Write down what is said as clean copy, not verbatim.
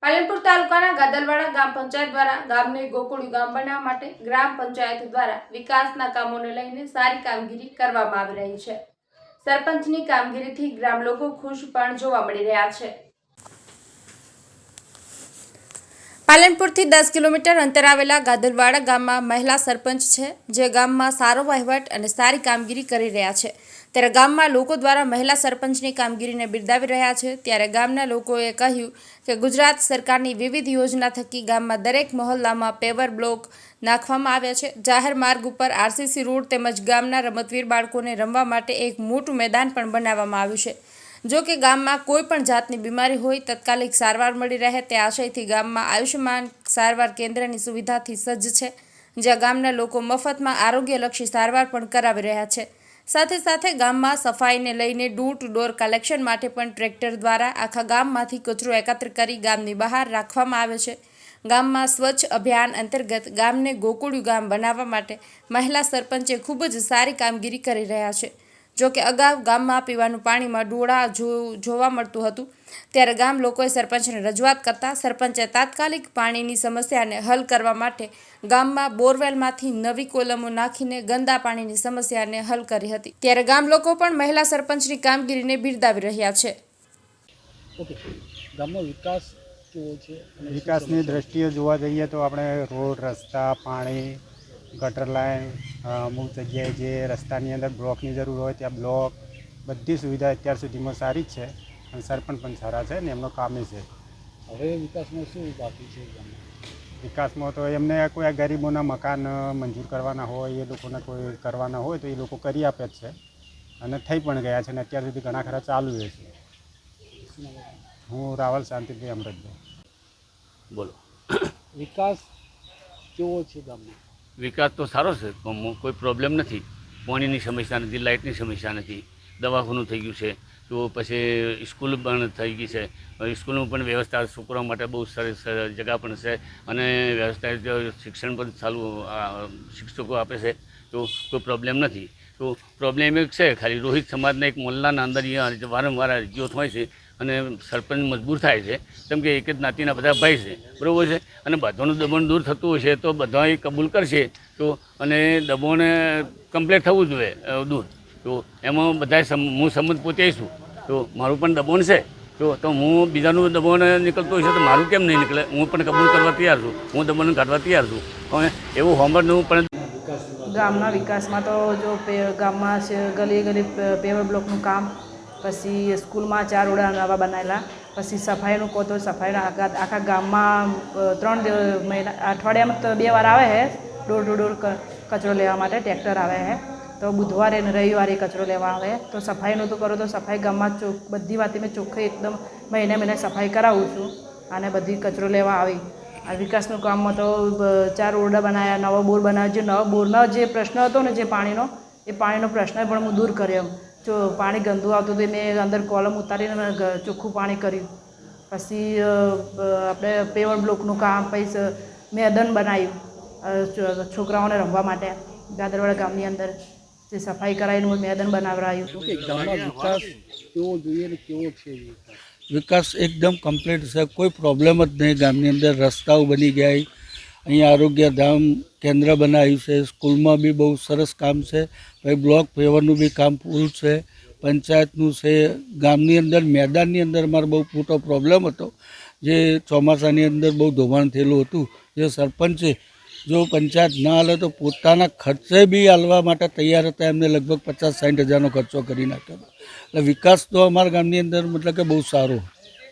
પાલનપુર તાલુકાના ગાદલવાડા ગ્રામ પંચાયત દ્વારા ગામને ગોકુળિયું ગામ બનાવવા માટે ગ્રામ પંચાયત દ્વારા વિકાસના કામોને લઈને સારી કામગીરી કરવામાં આવી રહી છે। સરપંચની કામગીરીથી ગ્રામ લોકો ખુશ પણ જોવા મળી રહ્યા છે। પાલનપુરથી 10 કિલોમીટર અંતર આવેલા ગાદલવાડા ગામમાં મહિલા સરપંચ છે, જે ગામમાં સારો વહીવટ અને સારી કામગીરી કરી રહ્યા છે। ત્યારે ગામમાં લોકો દ્વારા મહિલા સરપંચની કામગીરીને બિરદાવી રહ્યા છે। ત્યારે ગામના લોકોએ કહ્યું કે ગુજરાત સરકારની વિવિધ યોજના થકી ગામમાં દરેક મહોલ્લામાં પેવર બ્લોક નાખવામાં આવ્યા છે। જાહેર માર્ગ ઉપર આરસીસી રોડ તેમજ ગામના રમતવીર બાળકોને રમવા માટે એક મોટું મેદાન પણ બનાવવામાં આવ્યું છે। જો કે ગામમાં કોઈ પણ જાતની બીમારી હોય તાત્કાલિક સારવાર મળી રહે તે આશયથી ગામમાં આયુષ્યમાન સારવાર કેન્દ્રની સુવિધાથી સજ્જ છે, જ્યાં ગામના લોકો મફતમાં આરોગ્યલક્ષી સારવાર પણ કરાવી રહ્યા છે। સાથે સાથે ગામમાં સફાઈને લઈને ડોર ટુ ડોર કલેક્શન માટે પણ ટ્રેક્ટર દ્વારા આખા ગામમાંથી કચરો એકત્ર કરી ગામની બહાર રાખવામાં આવે છે। ગામમાં સ્વચ્છ અભિયાન અંતર્ગત ગામને ગોકુળિયું ગામ બનાવવા માટે મહિલા સરપંચે ખૂબ જ સારી કામગીરી કરી રહ્યા છે। જો કે અગાઉ ગામમાં પીવાનું પાણીમાં ડોળા જોવા મળતું હતું, ત્યારે ગામ લોકોએ સરપંચને રજૂઆત કરતા સરપંચે તાત્કાલિક પાણીની સમસ્યાને હલ કરવા માટે ગામમાં બોરવેલમાંથી નવી કોલમો નાખીને ગંદા પાણીની સમસ્યાને હલ કરી હતી। ત્યારે ગામ લોકો પણ મહિલા સરપંચની કામગીરીને બિરદાવી રહ્યા છે। ગામનો વિકાસ કેવો છે? વિકાસની દ્રષ્ટિએ જોવા જઈએ તો આપણે રોડ, રસ્તા, પાણી, ગટર લાઈન, અમુક જગ્યાએ જે રસ્તાની અંદર બ્લોકની જરૂર હોય ત્યાં બ્લોક, બધી સુવિધા અત્યાર સુધીમાં સારી જ છે અને સરપંચ પણ સારા છે ને એમનો કામે છે। હવે વિકાસમાં શું બાકી છે? વિકાસમાં તો એમને કોઈ ગરીબોના મકાન મંજૂર કરવાના હોય, એ લોકોને કોઈ કરવાના હોય તો એ લોકો કરી આપે જ છે અને થઈ પણ ગયા છે અને અત્યાર સુધી ઘણા ખરા ચાલુ છે। હું રાવલ શાંતિભાઈ અમૃતભાઈ। બોલો। વિકાસ કેવો છે ગામમાં? વિકાસ તો સારો છે, કોઈ પ્રોબ્લેમ નથી। પાણીની સમસ્યા નથી, લાઇટની સમસ્યા નથી, દવાખાનું થઈ ગયું છે, તો પછી સ્કૂલ પણ થઈ ગઈ છે। સ્કૂલનું પણ વ્યવસ્થા છોકરાઓ માટે બહુ સરસ જગ્યા પણ છે અને વ્યવસ્થા શિક્ષણ પણ સારું શિક્ષકો આપે છે, તો કોઈ પ્રોબ્લેમ નથી। તો પ્રોબ્લેમ એક છે ખાલી રોહિત સમાજના એક મોહલ્લાના અંદર અહીંયા વારંવાર અરજીઓ થાય છે અને સરપંચ મજબૂર થાય છે, કેમ કે એક જ જ્ઞાતિના બધા ભાઈ છે, બરાબર છે, અને બધાનું દબાણ દૂર થતું હશે તો બધા એ કબૂલ કરશે તો અને દબાણ કમ્પ્લીટ થવું જોઈએ દૂર, તો એમાં બધા હું સંમત પોતે છું, તો મારું પણ દબાણ છે તો હું બીજાનું દબાણ નીકળતું હશે તો મારું કેમ નહીં નીકળે? હું પણ કબૂલ કરવા તૈયાર છું, હું દબાણ કાઢવા તૈયાર છું, હવે એવું હોમવર્કનું પણ ગામના વિકાસમાં તો જો ગામમાં ગલી ગલી પેવર બ્લોકનું કામ, પછી સ્કૂલમાં 4 ઓરડા નવા બનાવેલા, પછી સફાઈનું કહો તો સફાઈના આખા ગામમાં 3 અઠવાડિયામાં તો 2 વાર આવે છે ડોર ટુ ડોર કચરો લેવા માટે ટ્રેક્ટર આવે છે, તો બુધવારે અને રવિવારે કચરો લેવા આવે। તો સફાઈનું તો કરો તો સફાઈ ગામમાં બધી વાતે મેં ચોખ્ખાઈ એકદમ મહિને સફાઈ કરાવું છું અને બધી કચરો લેવા આવી। આ વિકાસનું કામમાં તો 4 ઓરડા બનાવ્યા, નવો બોર બનાવ્યો, જે નવા બોરનો જે પ્રશ્ન હતો ને જે પાણીનો, એ પાણીનો પ્રશ્ન પણ હું દૂર કર્યો। જો પાણી ગંદુ આવતું હતું મેં અંદર કોલમ ઉતારીને ચોખ્ખું પાણી કર્યું। પછી આપણે પેવર બ્લોકનું કામ, પછી મેદાન બનાવ્યું છોકરાઓને રમવા માટે ગાદરવાડા ગામની અંદર, જે સફાઈ કરાવીને મેદાન બનાવડાવ્યું। ગામમાં વિકાસ કેવો જોઈએ ને કેવો છે? વિકાસ એકદમ કમ્પ્લીટ છે, કોઈ પ્રોબ્લેમ જ નહીં ગામની અંદર। રસ્તાઓ બની ગયા, અહીંયા આરોગ્ય ધામ કેન્દ્ર બનાવ્યું છે, સ્કૂલમાં બી બહુ સરસ કામ છે, ભાઈ બ્લોક પેવરનું બી કામ પૂરું છે, પંચાયતનું છે। ગામની અંદર મેદાનની અંદર મારો બહુ મોટો પ્રોબ્લેમ હતો, જે ચોમાસાની અંદર બહુ ધોવાણ થયેલું હતું, જે સરપંચે જો પંચાયત ના હાલે તો પોતાના ખર્ચે બી હાલવા માટે તૈયાર હતા, એમને લગભગ 50-60 હજારનો ખર્ચો કરી નાખ્યો હતો। એટલે વિકાસ તો અમારા ગામની અંદર મતલબ કે બહુ સારો।